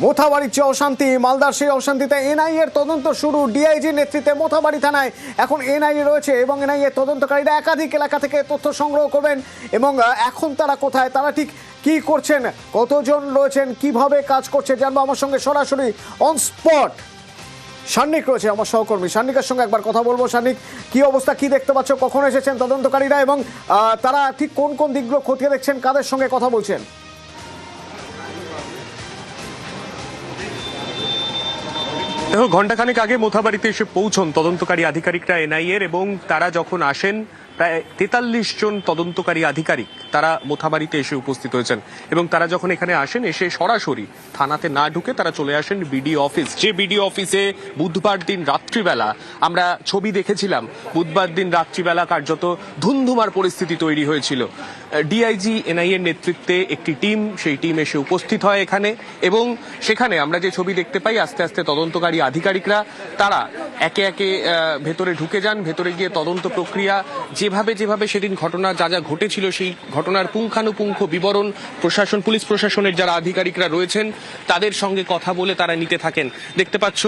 মোথাবাড়ির যে অশান্তি, মালদার সেই অশান্তিতে এনআইএ এর তদন্ত শুরু। ডিআইজি নেতৃত্বে মোথাবাড়ি থানায় এখন এনআইএ রয়েছে এবং এনআইএ তদন্তকারীরা একাধিক এলাকা থেকে তথ্য সংগ্রহ করবেন এবং এখন তারা কোথায়, তারা ঠিক কি করছেন, কতজন রয়েছেন, কিভাবে কাজ করছে জানবো। আমার সঙ্গে সরাসরি অন স্পট সান্নিক রয়েছে, আমার সহকর্মী। সান্নিকের সঙ্গে একবার কথা বলবো। সান্নিক, কি অবস্থা, কি দেখতে পাচ্ছ, কখন এসেছেন তদন্তকারীরা এবং তারা ঠিক কোন কোন দিকগুলো খতিয়ে দেখছেন, কাদের সঙ্গে কথা বলছেন? দেখো, ঘণ্টাখানেক আগে মোথাবাড়িতে এসে পৌঁছন তদন্তকারী আধিকারিকরা এনআইএর, এবং তারা যখন আসেন প্রায় 43 জন তদন্তকারী আধিকারিক তারা মোথাবাড়িতে এসে উপস্থিত হয়েছেন। এবং তারা যখন এখানে আসেন, এসে সরাসরি থানাতে না ঢুকে তারা চলে আসেন বিডিও অফিস। যে বিডিও অফিসে বুধবার দিন রাত্রিবেলা আমরা ছবি দেখেছিলাম, বুধবার দিন রাত্রিবেলা কার্যত ধুন্ধুমার পরিস্থিতি তৈরি হয়েছিল। ডিআইজি এনআইএর নেতৃত্বে একটি টিম, সেই টিম এসে উপস্থিত হয় এখানে, এবং সেখানে আমরা যে ছবি দেখতে পাই, আস্তে আস্তে তদন্তকারী আধিকারিকরা তারা একে একে ভেতরে ঢুকে যান। ভেতরে গিয়ে তদন্ত প্রক্রিয়া যেভাবে যেভাবে সেদিন ঘটনা যা যা ঘটেছিল সেই ঘটনার পুঙ্খানুপুঙ্খ বিবরণ প্রশাসন, পুলিশ প্রশাসনের যারা আধিকারিকরা রয়েছেন তাদের সঙ্গে কথা বলে তারা নিতে থাকেন। দেখতে পাচ্ছ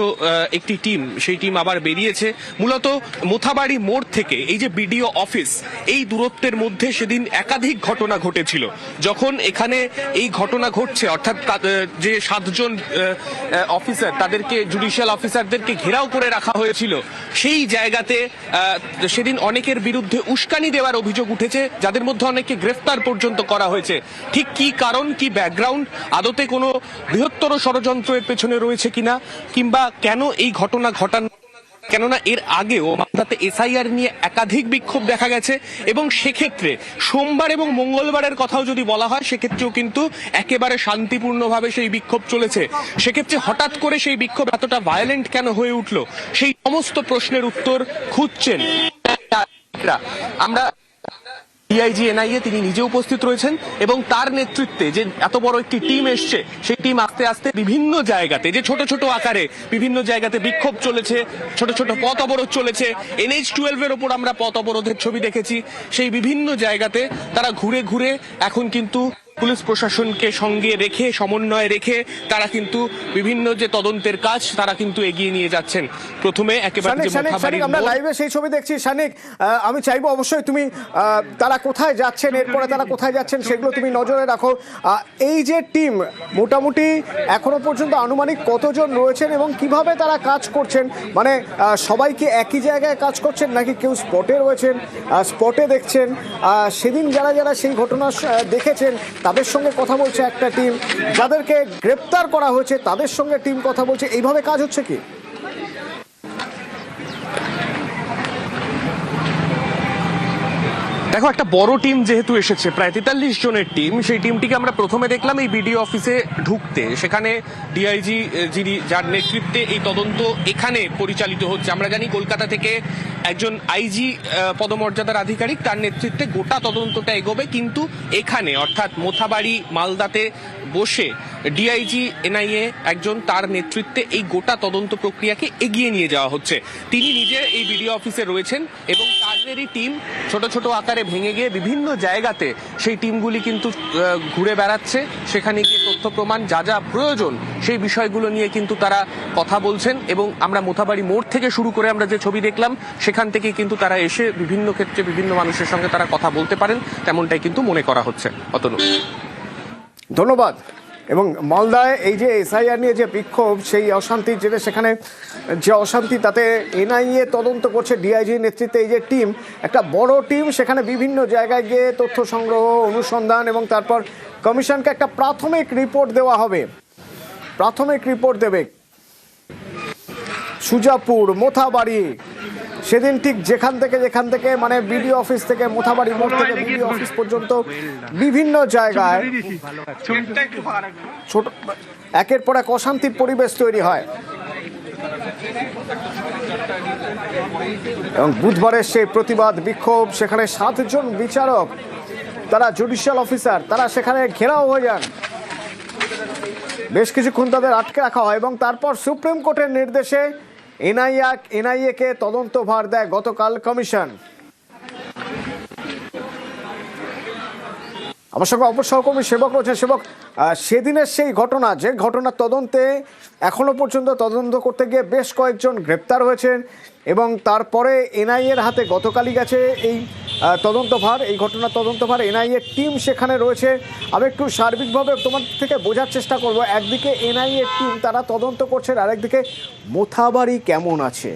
একটি টিম, সেই টিম আবার বেরিয়েছে মূলত মোথাবাড়ি মোড় থেকে। এই যে বিডিও অফিস, এই দূরত্বের মধ্যে সেদিন একাধিক ঘটনা ঘটেছিল। যখন এখানে এই ঘটনা ঘটছে, অর্থাৎ যে 7 জন অফিসার, তাদেরকে জুডিশিয়াল অফিসারদেরকে ঘেরাও করে রাখা হয়েছিল, সেই জায়গাতে সেদিন অনেকের বিরুদ্ধে উস্কানি দেওয়ার অভিযোগ উঠেছে, যাদের মধ্যে অনেককে গ্রেফতার পর্যন্ত করা হয়েছে। ঠিক কি কারণ, কি ব্যাকগ্রাউন্ড, আদতে কোনো বৃহত্তর ষড়যন্ত্র এর পেছনে রয়েছে কিনা, কিংবা কেন এই ঘটনা ঘটানো, কেননা এর আগেও মালদাতে এসআইআর নিয়ে একাধিক বিক্ষোভ দেখা গেছে, এবং সেক্ষেত্রে সোমবার এবং মঙ্গলবারের কথাও যদি বলা হয়, সেক্ষেত্রেও কিন্তু একেবারে শান্তিপূর্ণভাবে সেই বিক্ষোভ চলেছে। সেক্ষেত্রে হঠাৎ করে সেই বিক্ষোভ এতটা ভায়োলেন্ট কেন হয়ে উঠলো, সেই সমস্ত প্রশ্নের উত্তর খুঁজছেন আমরা। ডিআইজি এনআইএ তিনি নিজে উপস্থিত রয়েছেন, এবং তার নেতৃত্বে যে এত বড় একটি টিম এসছে, সেই টিম আস্তে আস্তে বিভিন্ন জায়গাতে, যে ছোট ছোট আকারে বিভিন্ন জায়গাতে বিক্ষোভ চলেছে, ছোট ছোট পথ অবরোধ চলেছে। NH-12 এর ওপর আমরা পথ অবরোধের ছবি দেখেছি। সেই বিভিন্ন জায়গাতে তারা ঘুরে ঘুরে এখন কিন্তু পুলিশ প্রশাসনকে সঙ্গে রেখে, সমন্বয়ে রেখে তারা কিন্তু বিভিন্ন যে তদন্তের কাজ তারা কিন্তু এগিয়ে নিয়ে যাচ্ছেন। প্রথমে একেবারে আমরা লাইভে সেই ছবি দেখছি। শানিক, আমি চাইবো অবশ্যই তুমি তারা কোথায় যাচ্ছেন, এরপরে তারা কোথায় যাচ্ছেন সেগুলো তুমি নজরে রাখো। এই যে টিম, মোটামুটি এখনো পর্যন্ত আনুমানিক কতজন রয়েছেন এবং কিভাবে তারা কাজ করছেন? মানে সবাই কি একই জায়গায় কাজ করছেন, নাকি কেউ স্পটে রয়েছেন, স্পটে দেখছেন? সেদিন যারা যারা সেই ঘটনা দেখেছেন তাদের সঙ্গে কথা বলছে একটা টিম, যাদেরকে গ্রেপ্তার করা হয়েছে তাদের সঙ্গে টিম কথা বলছে, এইভাবে কাজ হচ্ছে কি? দেখো, একটা বড় টিম যেহেতু এসেছে, প্রায় 43 জনের টিম, সেই টিমটিকে আমরা প্রথমে দেখলাম এই বিডিও অফিসে ঢুকতে। সেখানে ডিআইজি যার নেতৃত্বে এই তদন্ত এখানে পরিচালিত হচ্ছে। আমরা জানি কলকাতা থেকে একজন আইজি পদমর্যাদার আধিকারিক, তার নেতৃত্বে গোটা তদন্তটা এগোবে, কিন্তু এখানে অর্থাৎ মোথাবাড়ি মালদাতে বসে ডিআইজি এনআইএ একজন, তার নেতৃত্বে এই গোটা তদন্ত প্রক্রিয়াকে এগিয়ে নিয়ে যাওয়া হচ্ছে। তিনি নিজে এই বিডিও অফিসে রয়েছেন, এবং তাদেরই টিম ছোট ছোট আকারে ভেঙে গিয়ে বিভিন্ন জায়গাতে সেই টিমগুলি কিন্তু ঘুরে বেড়াচ্ছে। সেখানে গিয়ে তথ্য প্রমাণ যা যা প্রয়োজন সেই বিষয়গুলো নিয়ে কিন্তু তারা কথা বলছেন। এবং আমরা মোথাবাড়ি মোড় থেকে শুরু করে আমরা যে ছবি দেখলাম, সেখান থেকে কিন্তু তারা এসে বিভিন্ন ক্ষেত্রে বিভিন্ন মানুষের সঙ্গে তারা কথা বলতে পারেন, তেমনটাই কিন্তু মনে করা হচ্ছে। অতনু, ধন্যবাদ। এবং মালদায় এই যে এসআইআর নিয়ে যে বিক্ষোভ, সেই অশান্তির জেরে সেখানে যে অশান্তি, তাতে এনআইএ তদন্ত করছে ডিআইজির নেতৃত্বে এই যে টিম, একটা বড় টিম, সেখানে বিভিন্ন জায়গায় গিয়ে তথ্য সংগ্রহ, অনুসন্ধান, এবং তারপর কমিশনকে একটা প্রাথমিক রিপোর্ট দেওয়া হবে। প্রাথমিক রিপোর্ট দেবে সুজাপুর, মোথাবাড়ি। সেদিন ঠিক যেখান থেকে মানে বিডিও অফিস থেকে, মোথাবাড়ি মোড় থেকে বিডিও অফিস পর্যন্ত বিভিন্ন জায়গায় ছোট একের পর এক অশান্তির পরিবেশ তৈরি হয়। এবং বুধবারের সেই প্রতিবাদ বিক্ষোভ, সেখানে 7 জন বিচারক, তারা জুডিশিয়াল অফিসার, তারা সেখানে ঘেরাও হয়ে যান। বেশ কিছুক্ষণ তাদের আটকে রাখা হয়, এবং তারপর সুপ্রিম কোর্টের নির্দেশে এনআইএ-কে তদন্তভার দেয় গতকাল কমিশন। আমার সঙ্গে অপর সহকর্মী সেবক রয়েছে। সেবক, সেদিনের সেই ঘটনা, যে ঘটনার তদন্তে এখনো পর্যন্ত তদন্ত করতে গিয়ে বেশ কয়েকজন গ্রেপ্তার হয়েছেন এবং তারপরে এনআইএর হাতে গতকালই গেছে এই তদন্তভার, এই ঘটনার তদন্তভার এনআইএ টিম সেখানে রয়েছে। আমি একটু সার্বিকভাবে তোমার থেকে বোঝার চেষ্টা করব, একদিকে এনআইএ টিম তারা তদন্ত করছেন, আর একদিকে মোথাবাড়ি কেমন আছে?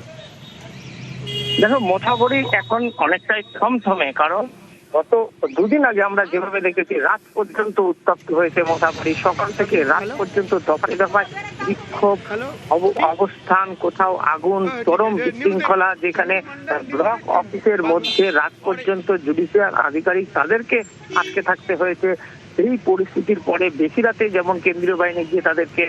দেখো, মোথাবাড়ি এখন অনেকটাই থমথমে, কারণ গত দুদিন আগে আমরা যেভাবে দেখেছি রাত পর্যন্ত উত্তপ্ত হয়েছে মোথাবাড়ি। সকাল থেকে রাত পর্যন্ত দফায় দফায় বিক্ষোভ অবস্থান, কোথাও আগুন, চরম বিশৃঙ্খলা, যেখানে ব্লক অফিসের মধ্যে রাত পর্যন্ত জুডিশিয়াল আধিকারিক তাদেরকে আটকে থাকতে হয়েছে। এই পরিস্থিতির পরে বেশি রাতে যেমন কেন্দ্রীয় বাহিনী গিয়ে তাদেরকে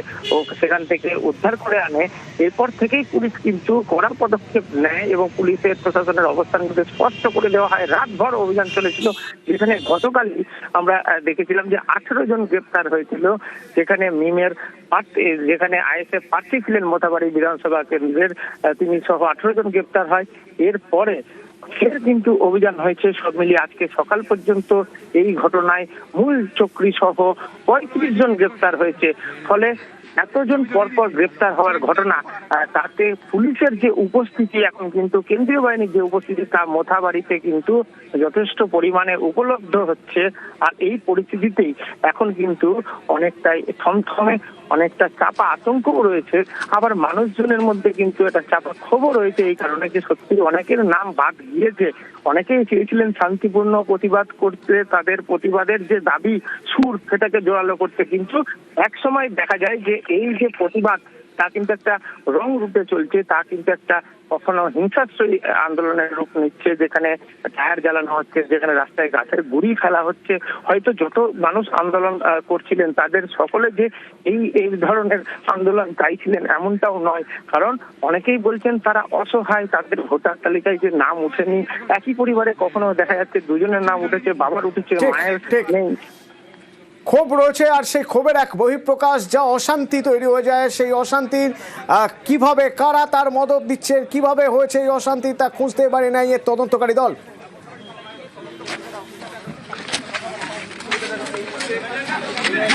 সেখান থেকে উদ্ধার করে আনে, এরপর থেকেই পুলিশ কিন্তু কড়া পদক্ষেপ নেয় এবং পুলিশের প্রশাসনের অবস্থানগুলো স্পষ্ট করে দেওয়া হয়। রাতভর অভিযান চলেছিল, যেখানে গতকালই আমরা দেখেছিলাম যে 18 জন গ্রেপ্তার হয়েছিল, যেখানে মিমের যেখানে আইএসএফ প্রার্থী ছিলেন মোথাবাড়ি বিধানসভা কেন্দ্রের, তিনি সহ 18 জন গ্রেপ্তার হয়। এরপরে ফের কিন্তু অভিযান হয়েছে। সব মিলিয়ে আজকে সকাল পর্যন্ত এই ঘটনায় মূল চক্রী সহ 35 জন গ্রেপ্তার হয়েছে। ফলে এতজন পরপর গ্রেপ্তার হওয়ার ঘটনা, তাতে পুলিশের যে উপস্থিতি, এখন কিন্তু কেন্দ্রীয় বাহিনীর যে উপস্থিতি, তা মোথাবাড়িতে কিন্তু যথেষ্ট পরিমাণে উপলব্ধ হচ্ছে। আর এই পরিস্থিতিতেই এখন কিন্তু অনেকটাই থমথমে, অনেকটা চাপা আতঙ্কও রয়েছে। আবার মানুষজনের মধ্যে কিন্তু একটা চাপা ক্ষোভও রয়েছে, এই কারণে যে সত্যি অনেকের নাম বাদ গিয়েছে। অনেকেই চেয়েছিলেন শান্তিপূর্ণ প্রতিবাদ করতে, তাদের প্রতিবাদের যে দাবি সুর সেটাকে জোরালো করতে, কিন্তু এক সময় দেখা যায় যে এই যে প্রতিবাদ তা কিন্তু একটা রং রূপে চলছে, তা কিন্তু একটা কখনো হিংসাত্মক আন্দোলনের রূপ নিচ্ছে, যেখানে টায়ার জ্বালানো হচ্ছে, যেখানে রাস্তায় গাছের গুঁড়ি ফেলা হচ্ছে। হয়তো যত মানুষ আন্দোলন করছিলেন তাদের সকলে যে এই ধরনের আন্দোলন চাইছিলেন এমনটাও নয়, কারণ অনেকেই বলছেন তারা অসহায়, তাদের ভোটার তালিকায় যে নাম উঠেনি। একই পরিবারে কখনো দেখা যাচ্ছে দুজনের নাম উঠেছে, বাবার উঠেছে, মায়ের নেই। ক্ষোভ রয়েছে, আর সেই ক্ষোভের এক বহিঃপ্রকাশ, যা অশান্তি তৈরি হয়ে যায়, সেই অশান্তির কিভাবে কারা তার মদত দিচ্ছে, কিভাবে হয়েছে এই অশান্তি, তা খুঁজতে পারে না এই তদন্তকারী দল।